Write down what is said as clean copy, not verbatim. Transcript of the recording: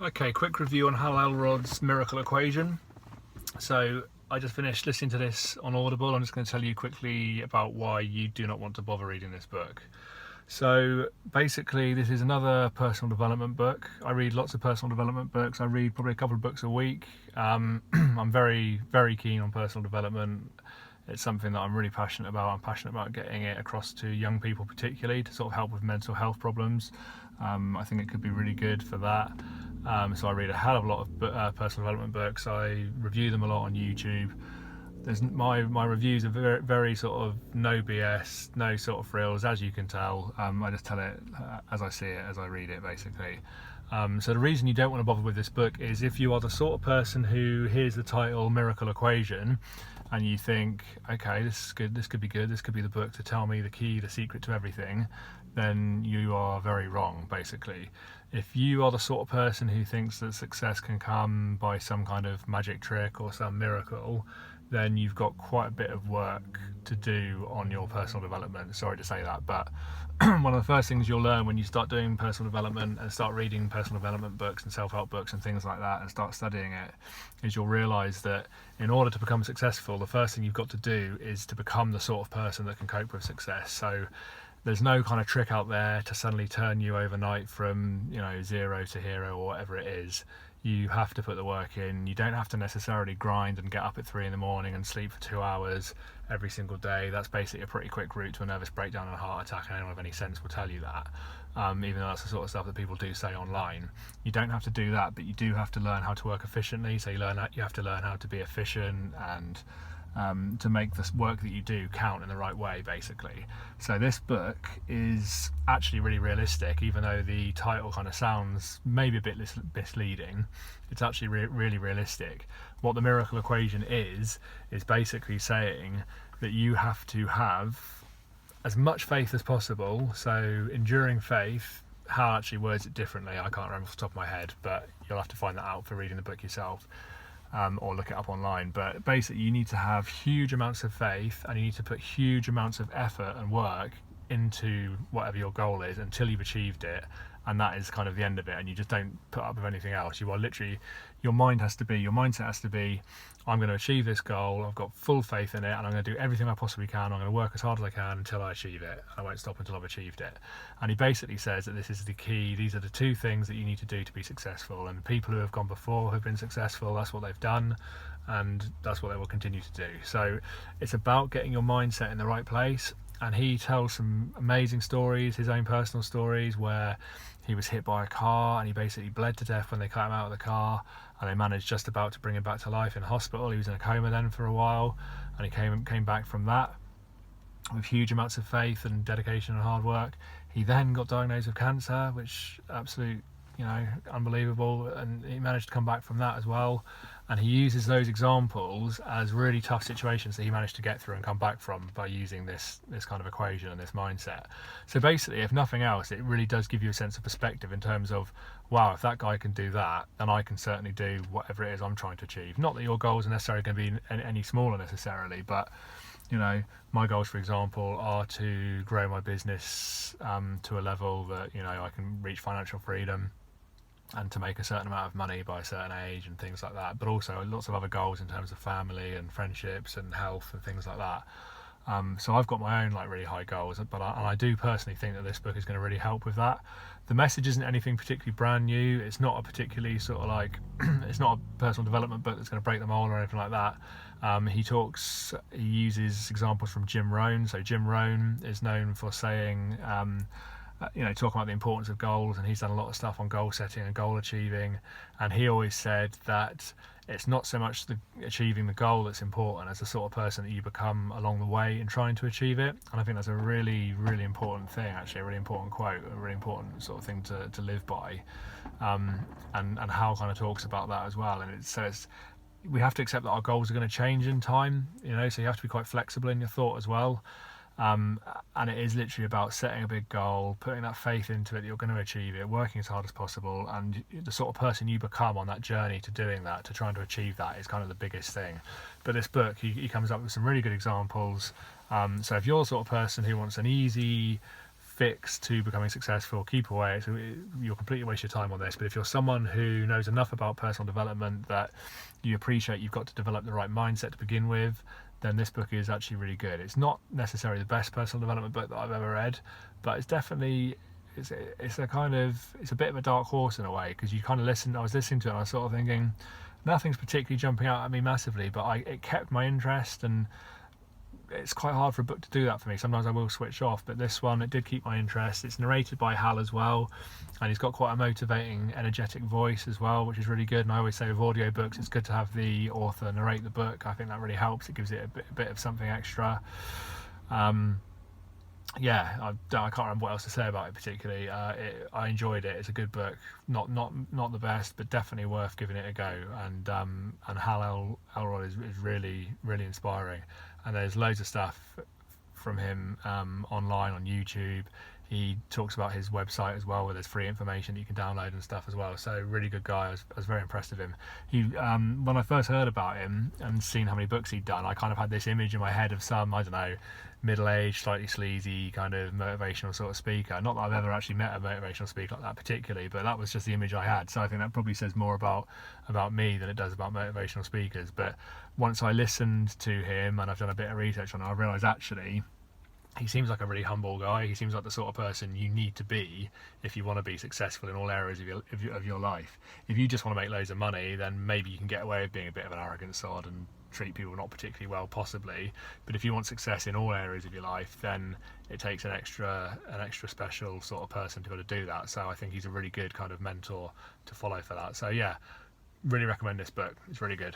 Okay, quick review on Hal Elrod's Miracle Equation. So I just finished listening to this on Audible. I'm just going to tell you quickly about why you do not want to bother reading this book. So basically, this is another personal development book. I read lots of personal development books. I read probably a couple of books a week. I'm very, very keen on personal development. It's something that I'm really passionate about. I'm passionate about getting it across to young people, particularly to sort of help with mental health problems. I think it could be really good for that. So I read a hell of a lot of personal development books. I review them a lot on YouTube. My reviews are very, very sort of no BS, no sort of frills, as you can tell. I just tell it as I see it, as I read it, basically. So the reason you don't want to bother with this book is if you are the sort of person who hears the title Miracle Equation and you think, okay, this is good, this could be good, this could be the book to tell me the key, the secret to everything, then you are very wrong, basically. If you are the sort of person who thinks that success can come by some kind of magic trick or some miracle, then you've got quite a bit of work to do on your personal development. Sorry to say that, but one of the first things you'll learn when you start doing personal development and start reading personal development books and self-help books and things like that and start studying it is you'll realize that in order to become successful, the first thing you've got to do is to become the sort of person that can cope with success. So there's no kind of trick out there to suddenly turn you overnight from, zero to hero or whatever it is. You have to put the work in. You don't have to necessarily grind and get up at 3 a.m. and sleep for 2 hours every single day. That's basically a pretty quick route to a nervous breakdown and a heart attack, and anyone with any sense will tell you that. Even though that's the sort of stuff that people do say online. You don't have to do that, but you do have to learn how to work efficiently. So you have to learn how to be efficient and to make the work that you do count in the right way, basically. So this book is actually really realistic, even though the title kind of sounds maybe a bit misleading. It's actually really realistic. What the Miracle Equation is basically saying that you have to have as much faith as possible. So enduring faith, Hal actually words it differently. I can't remember off the top of my head, but you'll have to find that out for reading the book yourself. Or look it up online. But basically you need to have huge amounts of faith and you need to put huge amounts of effort and work into whatever your goal is until you've achieved it, and that is kind of the end of it, and you just don't put up with anything else. You are literally, your mindset has to be, I'm going to achieve this goal, I've got full faith in it, and I'm going to do everything I possibly can. I'm going to work as hard as I can until I achieve it. I won't stop until I've achieved it. And he basically says that this is the key. These are the two things that you need to do to be successful, and people who have gone before have been successful. That's what they've done, and that's what they will continue to do. So it's about getting your mindset in the right place. And he tells some amazing stories, his own personal stories, where he was hit by a car and he basically bled to death when they cut him out of the car, and they managed just about to bring him back to life in hospital. He was in a coma then for a while, and he came back from that with huge amounts of faith and dedication and hard work. He then got diagnosed with cancer, which absolute, unbelievable, and he managed to come back from that as well. And he uses those examples as really tough situations that he managed to get through and come back from by using this kind of equation and this mindset. So basically, if nothing else, it really does give you a sense of perspective in terms of, wow, if that guy can do that, then I can certainly do whatever it is I'm trying to achieve. Not that your goals are necessarily going to be any smaller necessarily, but my goals, for example, are to grow my business to a level that I can reach financial freedom and to make a certain amount of money by a certain age and things like that, but also lots of other goals in terms of family and friendships and health and things like that. So I've got my own really high goals, but I do personally think that this book is going to really help with that. The message isn't anything particularly brand new. It's not a particularly sort of it's not a personal development book that's going to break the mold or anything like that. He uses examples from Jim Rohn. So Jim Rohn is known for saying, talking about the importance of goals, and he's done a lot of stuff on goal setting and goal achieving, and he always said that it's not so much achieving the goal that's important as the sort of person that you become along the way in trying to achieve it. And I think that's a really, really important thing, actually, a really important quote, a really important sort of thing to live by. And Hal kind of talks about that as well. And it says we have to accept that our goals are going to change in time, so you have to be quite flexible in your thought as well. And it is literally about setting a big goal, putting that faith into it that you're going to achieve it, working as hard as possible, and the sort of person you become on that journey to doing that, to trying to achieve that, is kind of the biggest thing. But this book, he comes up with some really good examples. So if you're the sort of person who wants an easy, fix to becoming successful, keep away. So you'll completely waste your time on this. But if you're someone who knows enough about personal development that you appreciate you've got to develop the right mindset to begin with, then this book is actually really good. It's not necessarily the best personal development book that I've ever read, but it's definitely it's a bit of a dark horse in a way, because I was listening to it and I was sort of thinking nothing's particularly jumping out at me massively, but it kept my interest, and it's quite hard for a book to do that for me. Sometimes I will switch off, but this one, it did keep my interest. It's narrated by Hal as well, and he's got quite a motivating, energetic voice as well, which is really good. And I always say with audiobooks, it's good to have the author narrate the book. I think that really helps. It gives it a bit of something extra. Yeah, I can't remember what else to say about it particularly. I enjoyed it. It's a good book. Not the best, but definitely worth giving it a go. And Hal Elrod is really, really inspiring. And there's loads of stuff from him online on YouTube. He talks about his website as well, where there's free information that you can download and stuff as well. So really good guy. I was very impressed with him. He when I first heard about him and seen how many books he'd done, I kind of had this image in my head of some, I don't know, middle-aged, slightly sleazy kind of motivational sort of speaker. Not that I've ever actually met a motivational speaker like that particularly, but that was just the image I had. So I think that probably says more about me than it does about motivational speakers. But once I listened to him and I've done a bit of research on it, I realised actually he seems like a really humble guy. He seems like the sort of person you need to be if you want to be successful in all areas of your life. If you just want to make loads of money, then maybe you can get away with being a bit of an arrogant sod and treat people not particularly well, possibly. But if you want success in all areas of your life, then it takes an extra special sort of person to be able to do that. So I think he's a really good kind of mentor to follow for that. So yeah, really recommend this book. It's really good.